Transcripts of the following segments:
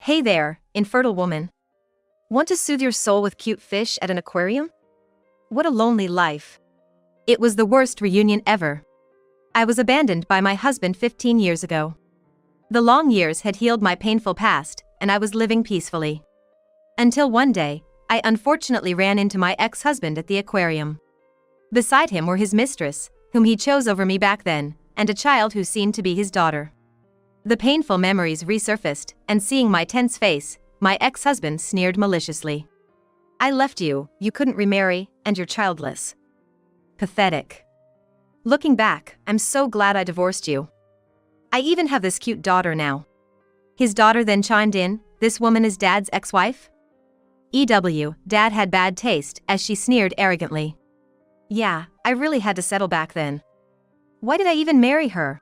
Hey there, infertile woman. Want to soothe your soul with cute fish at an aquarium? What a lonely life. It was the worst reunion ever. I was abandoned by my husband 15 years ago. The long years had healed my painful past, and I was living peacefully. Until one day, I unfortunately ran into my ex-husband at the aquarium. Beside him were his mistress, whom he chose over me back then, and a child who seemed to be his daughter. The painful memories resurfaced, and seeing my tense face, my ex-husband sneered maliciously. I left you, you couldn't remarry, and you're childless. Pathetic. Looking back, I'm so glad I divorced you. I even have this cute daughter now. His daughter then chimed in, this woman is Dad's ex-wife? Dad had bad taste, as she sneered arrogantly. Yeah, I really had to settle back then. Why did I even marry her?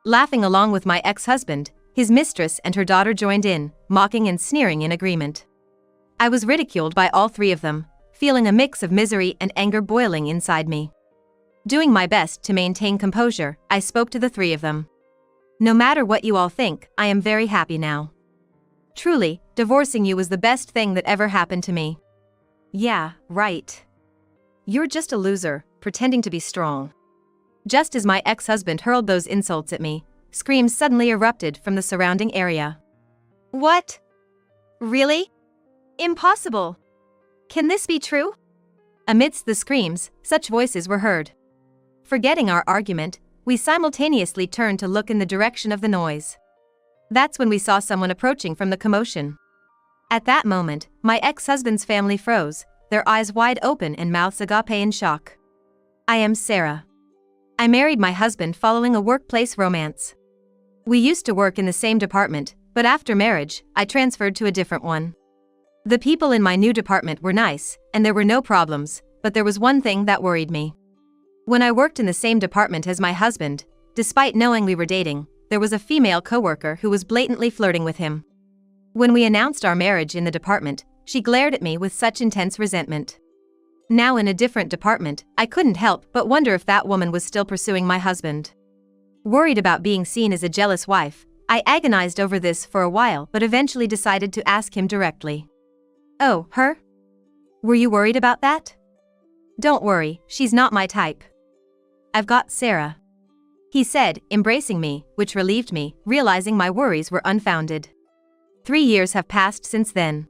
Laughing along with my ex-husband, his mistress and her daughter joined in, mocking and sneering in agreement. I was ridiculed by all three of them, feeling a mix of misery and anger boiling inside me. Doing my best to maintain composure, I spoke to the three of them. No matter what you all think, I am very happy now. Truly, divorcing you was the best thing that ever happened to me. Yeah, right. You're just a loser, pretending to be strong. Just as my ex-husband hurled those insults at me, screams suddenly erupted from the surrounding area. What? Really? Impossible! Can this be true? Amidst the screams, such voices were heard. Forgetting our argument, we simultaneously turned to look in the direction of the noise. That's when we saw someone approaching from the commotion. At that moment, my ex-husband's family froze, their eyes wide open and mouths agape in shock. I am Sarah. I married my husband following a workplace romance. We used to work in the same department, but after marriage, I transferred to a different one. The people in my new department were nice, and there were no problems, but there was one thing that worried me. When I worked in the same department as my husband, despite knowing we were dating, there was a female coworker who was blatantly flirting with him. When we announced our marriage in the department, she glared at me with such intense resentment. Now in a different department, I couldn't help but wonder if that woman was still pursuing my husband. Worried about being seen as a jealous wife, I agonized over this for a while but eventually decided to ask him directly. Oh, her? Were you worried about that? Don't worry, she's not my type. I've got Sarah. He said, embracing me, which relieved me, realizing my worries were unfounded. 3 years have passed since then.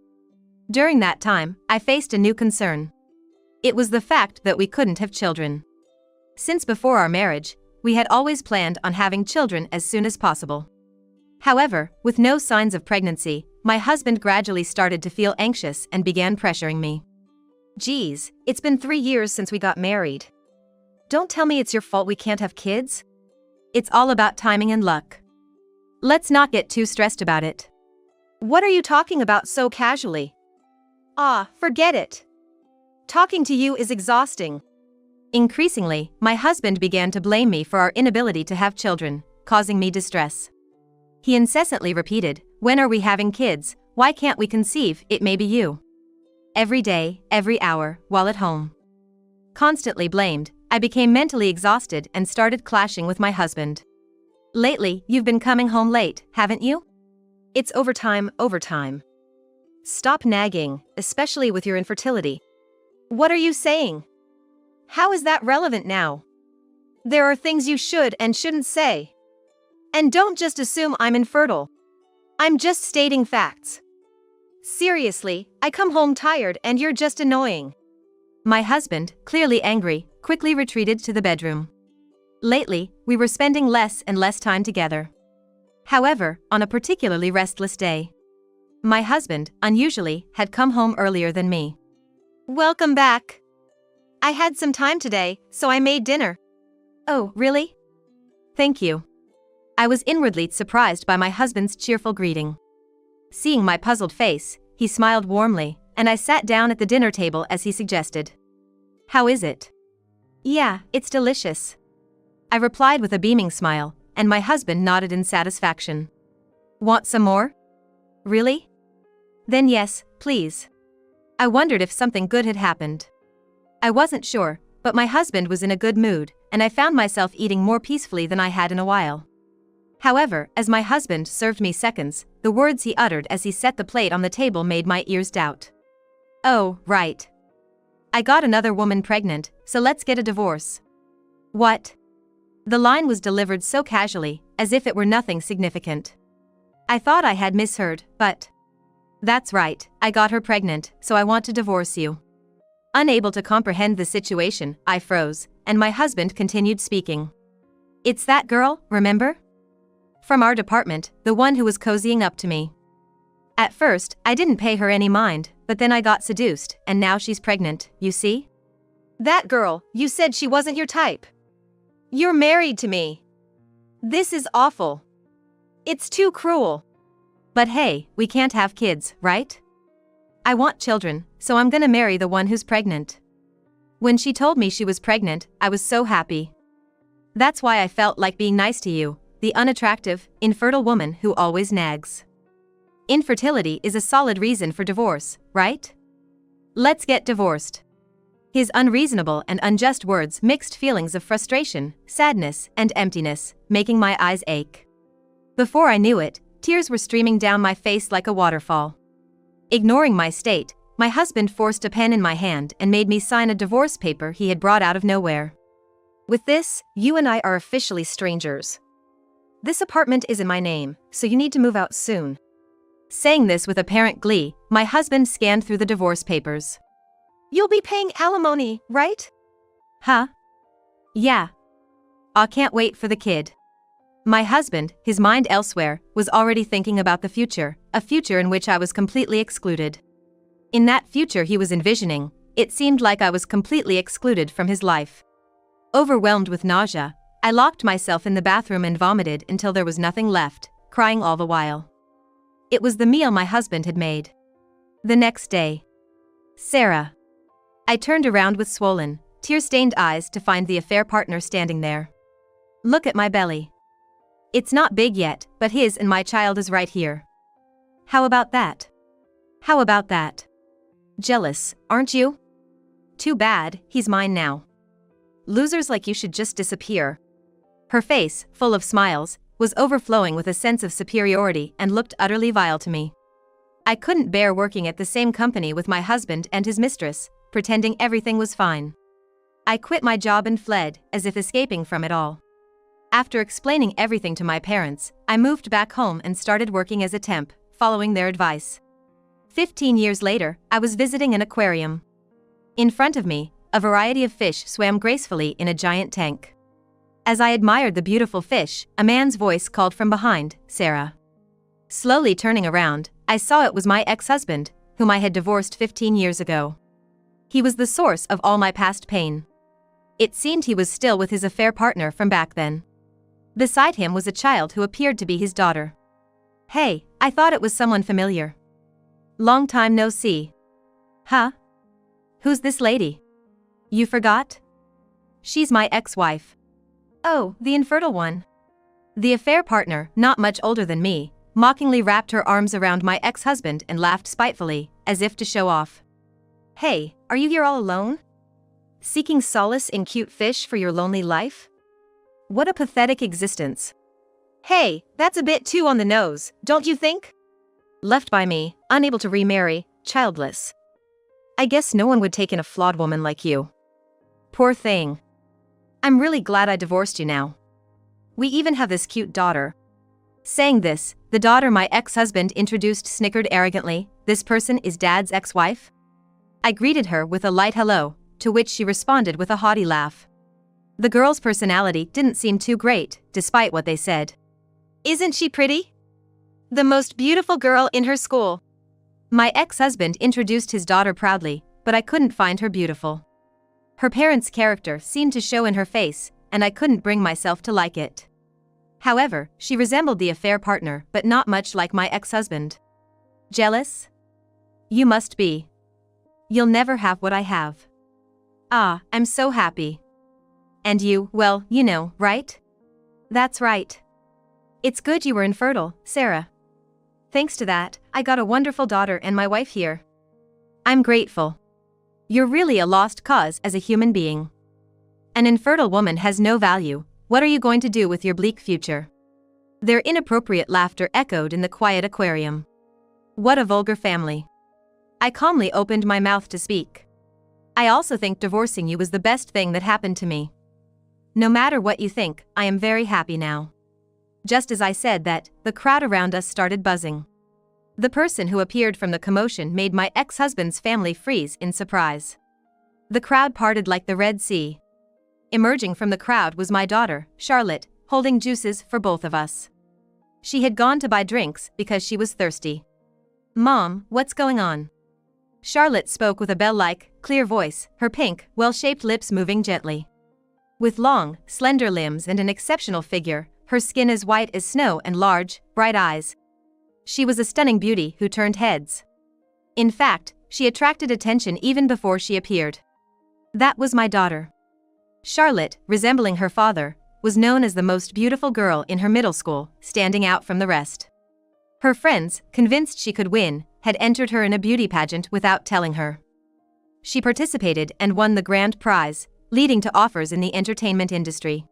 During that time, I faced a new concern. It was the fact that we couldn't have children. Since before our marriage, we had always planned on having children as soon as possible. However, with no signs of pregnancy, my husband gradually started to feel anxious and began pressuring me. Geez, it's been 3 years since we got married. Don't tell me it's your fault we can't have kids? It's all about timing and luck. Let's not get too stressed about it. What are you talking about so casually? Ah, forget it. Talking to you is exhausting. Increasingly, my husband began to blame me for our inability to have children, causing me distress. He incessantly repeated, when are we having kids, why can't we conceive, it may be you. Every day, every hour, while at home. Constantly blamed, I became mentally exhausted and started clashing with my husband. Lately, you've been coming home late, haven't you? It's overtime. Stop nagging, especially with your infertility. What are you saying? How is that relevant now? There are things you should and shouldn't say. And don't just assume I'm infertile. I'm just stating facts. Seriously, I come home tired and you're just annoying. My husband, clearly angry, quickly retreated to the bedroom. Lately, we were spending less and less time together. However, on a particularly restless day, my husband, unusually, had come home earlier than me. Welcome back. I had some time today, so I made dinner. Oh, really? Thank you. I was inwardly surprised by my husband's cheerful greeting. Seeing my puzzled face, he smiled warmly, and I sat down at the dinner table as he suggested. How is it? Yeah, it's delicious. I replied with a beaming smile, and my husband nodded in satisfaction. Want some more? Really? Then yes, please. I wondered if something good had happened. I wasn't sure, but my husband was in a good mood, and I found myself eating more peacefully than I had in a while. However, as my husband served me seconds, the words he uttered as he set the plate on the table made my ears doubt. "Oh, right. I got another woman pregnant, so let's get a divorce." "What?" The line was delivered so casually, as if it were nothing significant. I thought I had misheard, but... "That's right, I got her pregnant, so I want to divorce you." Unable to comprehend the situation, I froze, and my husband continued speaking. "It's that girl, remember? From our department, the one who was cozying up to me. At first, I didn't pay her any mind, but then I got seduced, and now she's pregnant, you see? That girl, you said she wasn't your type. You're married to me. This is awful. It's too cruel. But hey, we can't have kids, right? I want children, so I'm gonna marry the one who's pregnant." When she told me she was pregnant, I was so happy. That's why I felt like being nice to you, the unattractive, infertile woman who always nags. Infertility is a solid reason for divorce, right? Let's get divorced. His unreasonable and unjust words mixed feelings of frustration, sadness, and emptiness, making my eyes ache. Before I knew it, tears were streaming down my face like a waterfall. Ignoring my state, my husband forced a pen in my hand and made me sign a divorce paper he had brought out of nowhere. "With this, you and I are officially strangers. This apartment is in my name, so you need to move out soon." Saying this with apparent glee, my husband scanned through the divorce papers. "You'll be paying alimony, right?" "Huh? Yeah. I can't wait for the kid." My husband, his mind elsewhere, was already thinking about the future, a future in which I was completely excluded. In that future he was envisioning, it seemed like I was completely excluded from his life. Overwhelmed with nausea, I locked myself in the bathroom and vomited until there was nothing left, crying all the while. It was the meal my husband had made. The next day. "Sarah." I turned around with swollen, tear-stained eyes to find the affair partner standing there. "Look at my belly. It's not big yet, but his and my child is right here. How about that? How about that? Jealous, aren't you? Too bad, he's mine now. Losers like you should just disappear." Her face, full of smiles, was overflowing with a sense of superiority and looked utterly vile to me. I couldn't bear working at the same company with my husband and his mistress, pretending everything was fine. I quit my job and fled, as if escaping from it all. After explaining everything to my parents, I moved back home and started working as a temp, following their advice. 15 years later, I was visiting an aquarium. In front of me, a variety of fish swam gracefully in a giant tank. As I admired the beautiful fish, a man's voice called from behind, "Sarah." Slowly turning around, I saw it was my ex-husband, whom I had divorced 15 years ago. He was the source of all my past pain. It seemed he was still with his affair partner from back then. Beside him was a child who appeared to be his daughter. "Hey, I thought it was someone familiar. Long time no see." "Huh? Who's this lady? You forgot? She's my ex-wife." "Oh, the infertile one." The affair partner, not much older than me, mockingly wrapped her arms around my ex-husband and laughed spitefully, as if to show off. "Hey, are you here all alone? Seeking solace in cute fish for your lonely life? What a pathetic existence. Hey, that's a bit too on the nose, don't you think? Left by me, unable to remarry, childless. I guess no one would take in a flawed woman like you. Poor thing. I'm really glad I divorced you now. We even have this cute daughter." Saying this, the daughter my ex-husband introduced snickered arrogantly, "This person is Dad's ex-wife?" I greeted her with a light hello, to which she responded with a haughty laugh. The girl's personality didn't seem too great, despite what they said. "Isn't she pretty? The most beautiful girl in her school." My ex-husband introduced his daughter proudly, but I couldn't find her beautiful. Her parents' character seemed to show in her face, and I couldn't bring myself to like it. However, she resembled the affair partner, but not much like my ex-husband. "Jealous? You must be. You'll never have what I have." "Ah, I'm so happy. And you, well, you know, right?" "That's right. It's good you were infertile, Sarah. Thanks to that, I got a wonderful daughter and my wife here. I'm grateful. You're really a lost cause as a human being. An infertile woman has no value. What are you going to do with your bleak future?" Their inappropriate laughter echoed in the quiet aquarium. What a vulgar family. I calmly opened my mouth to speak. I also think divorcing you was the best thing that happened to me. No matter what you think, I am very happy now. Just as I said that, the crowd around us started buzzing. The person who appeared from the commotion made my ex-husband's family freeze in surprise. The crowd parted like the Red Sea. Emerging from the crowd was my daughter, Charlotte, holding juices for both of us. She had gone to buy drinks because she was thirsty. "Mom, what's going on?" Charlotte spoke with a bell-like, clear voice, her pink, well-shaped lips moving gently. With long, slender limbs and an exceptional figure, her skin as white as snow and large, bright eyes. She was a stunning beauty who turned heads. In fact, she attracted attention even before she appeared. That was my daughter. Charlotte, resembling her father, was known as the most beautiful girl in her middle school, standing out from the rest. Her friends, convinced she could win, had entered her in a beauty pageant without telling her. She participated and won the grand prize, leading to offers in the entertainment industry.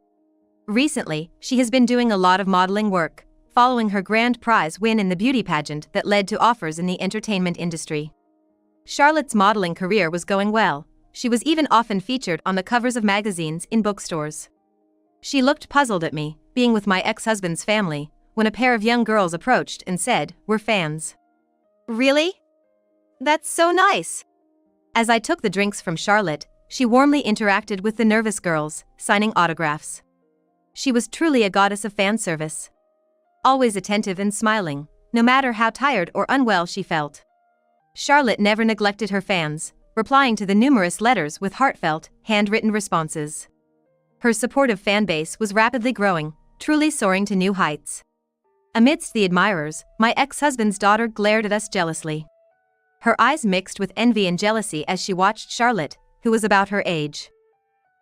Recently, she has been doing a lot of modeling work, following her grand prize win in the beauty pageant that led to offers in the entertainment industry. Charlotte's modeling career was going well. She was even often featured on the covers of magazines in bookstores. She looked puzzled at me, being with my ex-husband's family, when a pair of young girls approached and said, "We're fans." "Really? That's so nice." As I took the drinks from Charlotte, she warmly interacted with the nervous girls, signing autographs. She was truly a goddess of fan service. Always attentive and smiling, no matter how tired or unwell she felt. Charlotte never neglected her fans, replying to the numerous letters with heartfelt, handwritten responses. Her supportive fan base was rapidly growing, truly soaring to new heights. Amidst the admirers, my ex-husband's daughter glared at us jealously. Her eyes mixed with envy and jealousy as she watched Charlotte, who was about her age.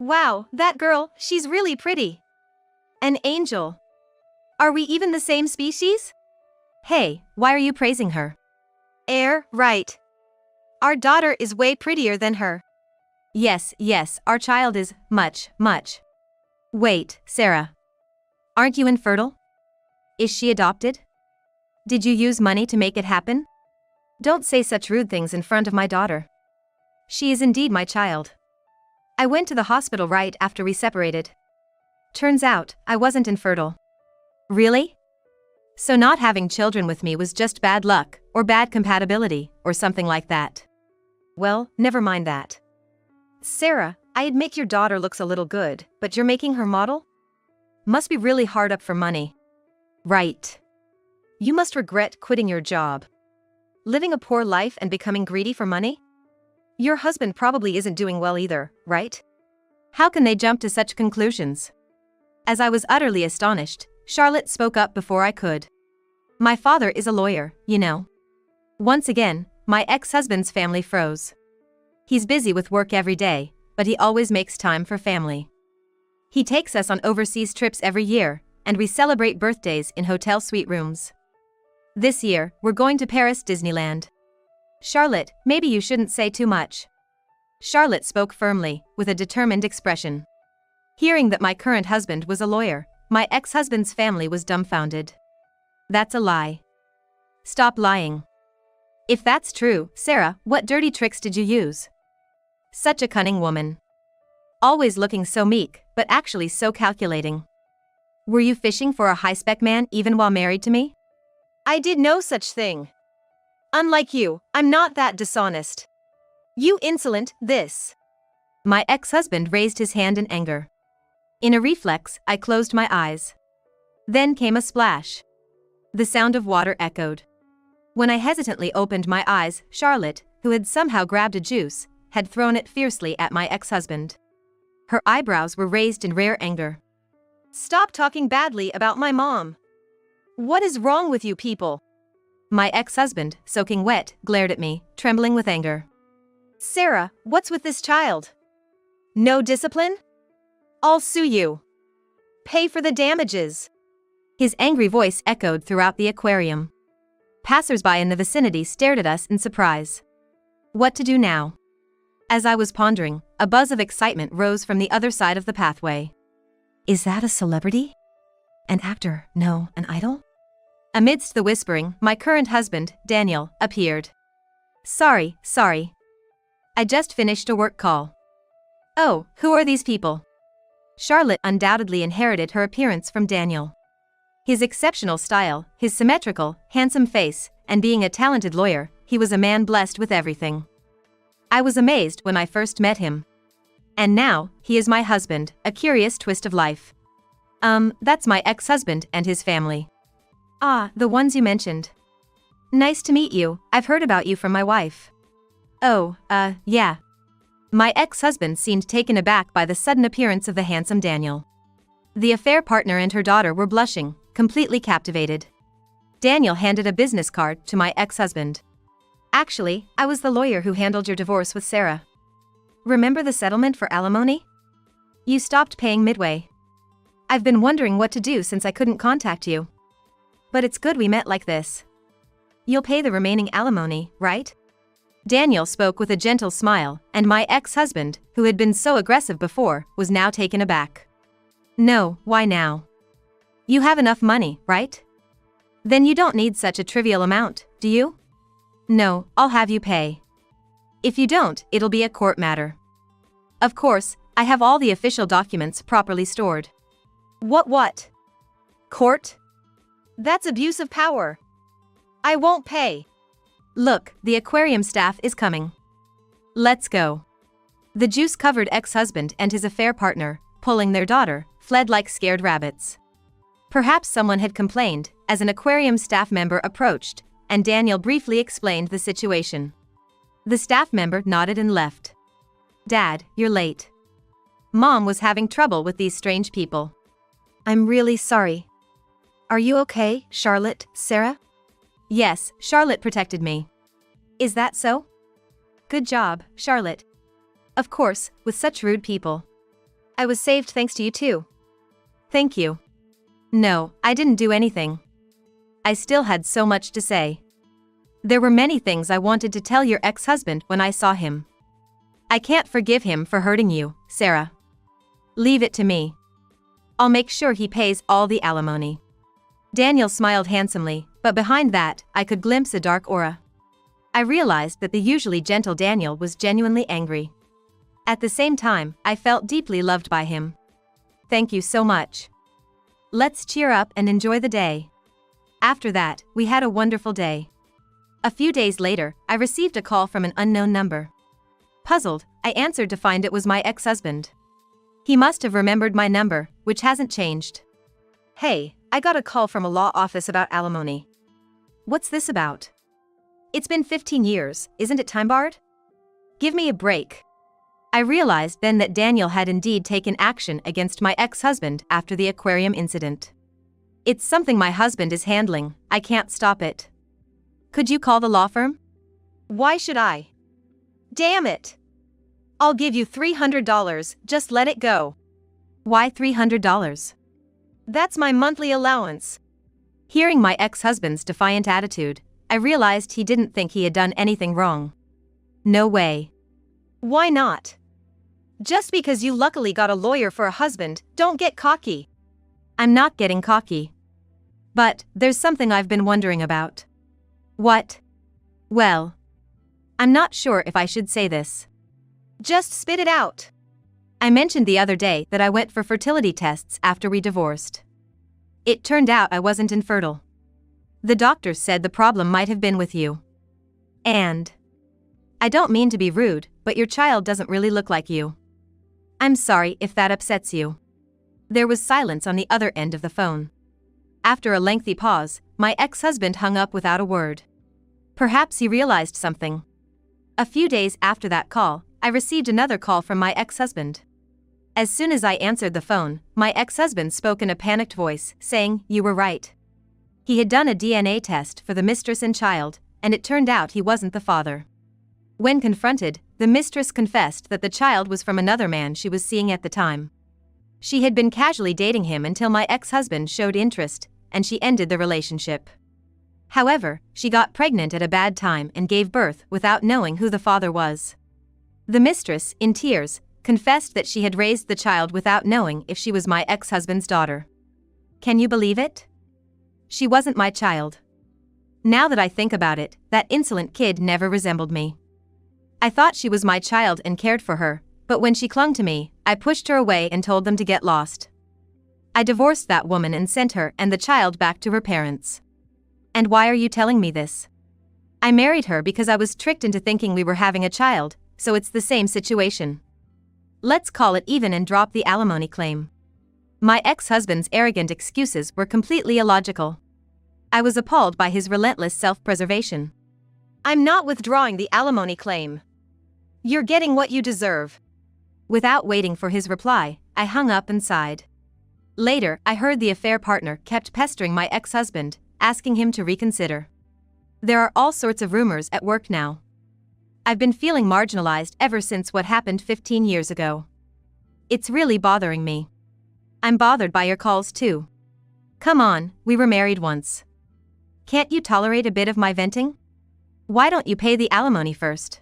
"Wow, that girl, she's really pretty. An angel. Are we even the same species?" "Hey, why are you praising her?" Right. Our daughter is way prettier than her." Yes, our child is much. Wait, Sarah. Aren't you infertile? Is she adopted? Did you use money to make it happen? Don't say such rude things in front of my daughter. She is indeed my child. I went to the hospital right after we separated. Turns out, I wasn't infertile. Really? So not having children with me was just bad luck, or bad compatibility, or something like that. Well, never mind that. Sarah, I admit your daughter looks a little good, but you're making her model? Must be really hard up for money. Right. You must regret quitting your job. Living a poor life and becoming greedy for money? Your husband probably isn't doing well either, right? How can they jump to such conclusions? As I was utterly astonished, Charlotte spoke up before I could. My father is a lawyer, you know. Once again, my ex-husband's family froze. He's busy with work every day, but he always makes time for family. He takes us on overseas trips every year, and we celebrate birthdays in hotel suite rooms. This year, we're going to Paris Disneyland. Charlotte, maybe you shouldn't say too much. Charlotte spoke firmly, with a determined expression. Hearing that my current husband was a lawyer, my ex-husband's family was dumbfounded. That's a lie. Stop lying. If that's true, Sarah, what dirty tricks did you use? Such a cunning woman. Always looking so meek, but actually so calculating. Were you fishing for a high-spec man even while married to me? I did no such thing. Unlike you, I'm not that dishonest. You insolent, this. My ex-husband raised his hand in anger. In a reflex, I closed my eyes. Then came a splash. The sound of water echoed. When I hesitantly opened my eyes, Charlotte, who had somehow grabbed a juice, had thrown it fiercely at my ex-husband. Her eyebrows were raised in rare anger. Stop talking badly about my mom. What is wrong with you people? My ex-husband, soaking wet, glared at me, trembling with anger. Sarah, what's with this child? No discipline? I'll sue you. Pay for the damages. His angry voice echoed throughout the aquarium. Passers-by in the vicinity stared at us in surprise. What to do now? As I was pondering, a buzz of excitement rose from the other side of the pathway. Is that a celebrity? An actor, no, an idol? Amidst the whispering, my current husband, Daniel, appeared. Sorry. I just finished a work call. Oh, who are these people? Charlotte undoubtedly inherited her appearance from Daniel. His exceptional style, his symmetrical, handsome face, and being a talented lawyer, he was a man blessed with everything. I was amazed when I first met him. And now, he is my husband, a curious twist of life. That's my ex-husband and his family. Ah, the ones you mentioned. Nice to meet you, I've heard about you from my wife. Oh, yeah. My ex-husband seemed taken aback by the sudden appearance of the handsome Daniel. The affair partner and her daughter were blushing, completely captivated. Daniel handed a business card to my ex-husband. Actually, I was the lawyer who handled your divorce with Sarah. Remember the settlement for alimony? You stopped paying midway. I've been wondering what to do since I couldn't contact you. But it's good we met like this. You'll pay the remaining alimony, right? Daniel spoke with a gentle smile, and my ex-husband, who had been so aggressive before, was now taken aback. No, why now? You have enough money, right? Then you don't need such a trivial amount, do you? No, I'll have you pay. If you don't, it'll be a court matter. Of course, I have all the official documents properly stored. What? Court? That's abuse of power. I won't pay. Look, the aquarium staff is coming. Let's go. The juice-covered ex-husband and his affair partner, pulling their daughter, fled like scared rabbits. Perhaps someone had complained, as an aquarium staff member approached, and Daniel briefly explained the situation. The staff member nodded and left. Dad, you're late. Mom was having trouble with these strange people. I'm really sorry. Are you okay, Charlotte, Sarah? Yes, Charlotte protected me. Is that so? Good job, Charlotte. Of course, with such rude people. I was saved thanks to you too. Thank you. No, I didn't do anything. I still had so much to say. There were many things I wanted to tell your ex-husband when I saw him. I can't forgive him for hurting you, Sarah. Leave it to me. I'll make sure he pays all the alimony. Daniel smiled handsomely, but behind that, I could glimpse a dark aura. I realized that the usually gentle Daniel was genuinely angry. At the same time, I felt deeply loved by him. Thank you so much. Let's cheer up and enjoy the day. After that, we had a wonderful day. A few days later, I received a call from an unknown number. Puzzled, I answered to find it was my ex-husband. He must have remembered my number, which hasn't changed. Hey, I got a call from a law office about alimony. What's this about? It's been 15 years, isn't it time-barred? Give me a break. I realized then that Daniel had indeed taken action against my ex-husband after the aquarium incident. It's something my husband is handling, I can't stop it. Could you call the law firm? Why should I? Damn it! I'll give you $300, just let it go. Why $300? That's my monthly allowance. Hearing my ex-husband's defiant attitude, I realized he didn't think he had done anything wrong. No way. Why not? Just because you luckily got a lawyer for a husband, don't get cocky. I'm not getting cocky. But, there's something I've been wondering about. What? Well, I'm not sure if I should say this. Just spit it out. I mentioned the other day that I went for fertility tests after we divorced. It turned out I wasn't infertile. The doctors said the problem might have been with you. And I don't mean to be rude, but your child doesn't really look like you. I'm sorry if that upsets you. There was silence on the other end of the phone. After a lengthy pause, my ex-husband hung up without a word. Perhaps he realized something. A few days after that call, I received another call from my ex-husband. As soon as I answered the phone, my ex-husband spoke in a panicked voice, saying, "You were right." He had done a DNA test for the mistress and child, and it turned out he wasn't the father. When confronted, the mistress confessed that the child was from another man she was seeing at the time. She had been casually dating him until my ex-husband showed interest, and she ended the relationship. However, she got pregnant at a bad time and gave birth without knowing who the father was. The mistress, in tears, confessed that she had raised the child without knowing if she was my ex-husband's daughter. Can you believe it? She wasn't my child. Now that I think about it, that insolent kid never resembled me. I thought she was my child and cared for her, but when she clung to me, I pushed her away and told them to get lost. I divorced that woman and sent her and the child back to her parents. And why are you telling me this? I married her because I was tricked into thinking we were having a child, so it's the same situation. Let's call it even and drop the alimony claim. My ex-husband's arrogant excuses were completely illogical. I was appalled by his relentless self-preservation. I'm not withdrawing the alimony claim. You're getting what you deserve. Without waiting for his reply, I hung up and sighed. Later, I heard the affair partner kept pestering my ex-husband, asking him to reconsider. There are all sorts of rumors at work now. I've been feeling marginalized ever since what happened 15 years ago. It's really bothering me. I'm bothered by your calls too. Come on, we were married once. Can't you tolerate a bit of my venting? Why don't you pay the alimony first?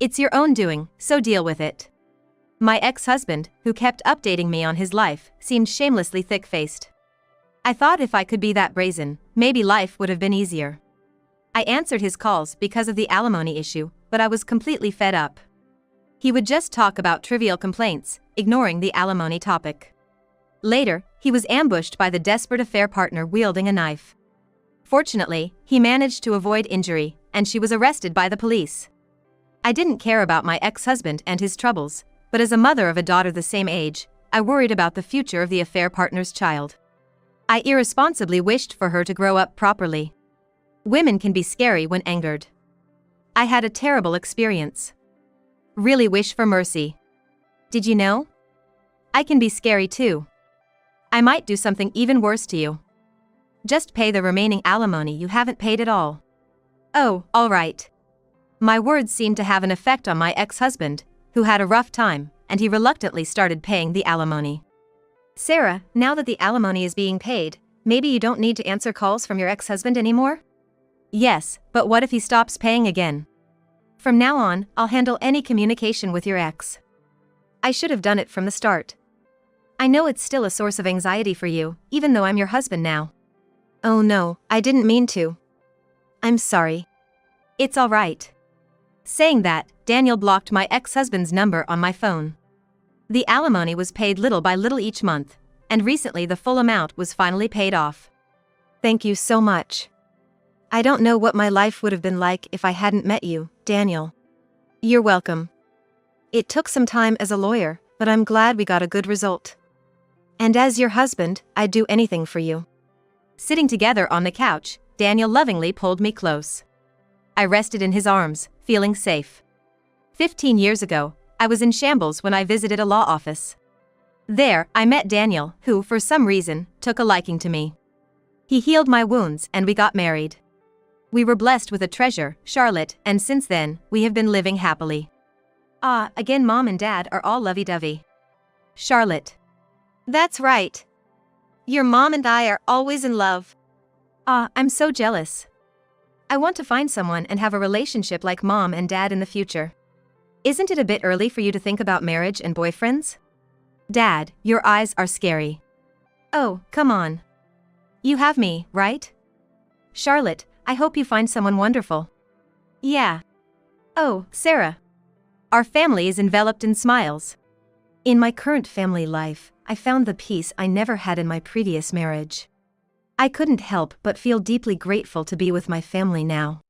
It's your own doing, so deal with it. My ex-husband, who kept updating me on his life, seemed shamelessly thick-faced. I thought if I could be that brazen, maybe life would have been easier. I answered his calls because of the alimony issue, but I was completely fed up. He would just talk about trivial complaints, ignoring the alimony topic. Later, he was ambushed by the desperate affair partner wielding a knife. Fortunately, he managed to avoid injury, and she was arrested by the police. I didn't care about my ex-husband and his troubles, but as a mother of a daughter the same age, I worried about the future of the affair partner's child. I irresponsibly wished for her to grow up properly. Women can be scary when angered. I had a terrible experience. Really wish for mercy. Did you know? I can be scary too. I might do something even worse to you. Just pay the remaining alimony you haven't paid at all. Oh, all right. My words seemed to have an effect on my ex-husband, who had a rough time, and he reluctantly started paying the alimony. Sarah, now that the alimony is being paid, maybe you don't need to answer calls from your ex-husband anymore? Yes, but what if he stops paying again? From now on, I'll handle any communication with your ex. I should have done it from the start. I know it's still a source of anxiety for you, even though I'm your husband now. Oh no, I didn't mean to. I'm sorry. It's all right. Saying that, Daniel blocked my ex-husband's number on my phone. The alimony was paid little by little each month, and recently the full amount was finally paid off. Thank you so much. I don't know what my life would have been like if I hadn't met you, Daniel. You're welcome. It took some time as a lawyer, but I'm glad we got a good result. And as your husband, I'd do anything for you. Sitting together on the couch, Daniel lovingly pulled me close. I rested in his arms, feeling safe. 15 years ago, I was in shambles when I visited a law office. There, I met Daniel, who, for some reason, took a liking to me. He healed my wounds and we got married. We were blessed with a treasure, Charlotte, and since then, we have been living happily. Again Mom and Dad are all lovey-dovey. Charlotte. That's right. Your mom and I are always in love. I'm so jealous. I want to find someone and have a relationship like Mom and Dad in the future. Isn't it a bit early for you to think about marriage and boyfriends? Dad, your eyes are scary. Oh, come on. You have me, right? Charlotte, I hope you find someone wonderful. Yeah. Oh, Sarah. Our family is enveloped in smiles. In my current family life, I found the peace I never had in my previous marriage. I couldn't help but feel deeply grateful to be with my family now.